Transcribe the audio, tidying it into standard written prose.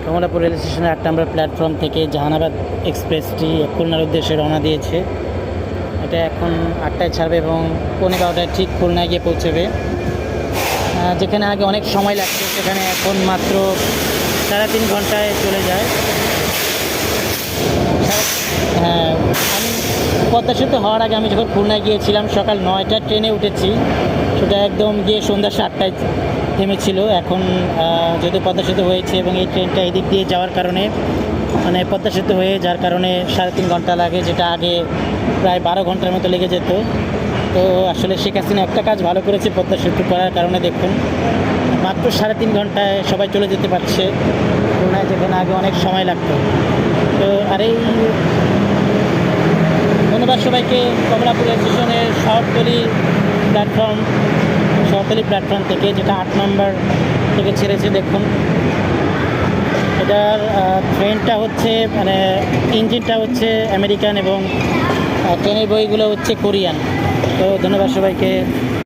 Kamalapur rail স্টেশনের 8 নম্বর platform থেকে জাহানাবাদ এক্সপ্রেসটি খুলনার উদ্দেশ্যে রওনা দিয়েছে। এটা এখন 8টায় ছাড়বে এবং 11:15টায় ঠিক খুলনায় গিয়ে পৌঁছবে। যেখানে আগে অনেক সময় লাগছে সেখানে এখন মাত্র 3.5 ঘন্টায় চলে যায়। হ্যাঁ, আমি পদ্মা সেতু হওয়ার আগে আমি যখন খুলনায় গিয়েছিলাম সকাল 9টায় ট্রেনে উঠেছি, সেটা একদম গিয়ে সন্ধ্যা 7টায় থেমেছিল। এখন যেহেতু পদ্মা সেতু হয়েছে এবং এই ট্রেনটা এদিক দিয়ে যাওয়ার কারণে মানে পদ্মা সেতু হয়ে যার কারণে 3.5 ঘন্টা লাগে, যেটা আগে প্রায় 12 ঘন্টার মতো লেগে যেত। তো আসলে শেখ হাসিনা একটা কাজ ভালো করেছে পদ্মা সেতু করার কারণে, দেখুন মাত্র 3.5 ঘন্টায় সবাই চলে যেতে পারছে খুলনায়, যেখানে আগে অনেক সময় লাগতো। তো আর এই ধন্যবাদ সবাইকে। কমলাপুর স্টেশনের শহরতলি প্ল্যাটফর্ম থেকে, যেটা 8 নম্বর থেকে ছেড়েছে। দেখুন এটার ট্রেনটা হচ্ছে মানে ইঞ্জিনটা হচ্ছে আমেরিকান এবং ট্রেনের বইগুলো হচ্ছে কোরিয়ান। তো ধন্যবাদ সবাইকে।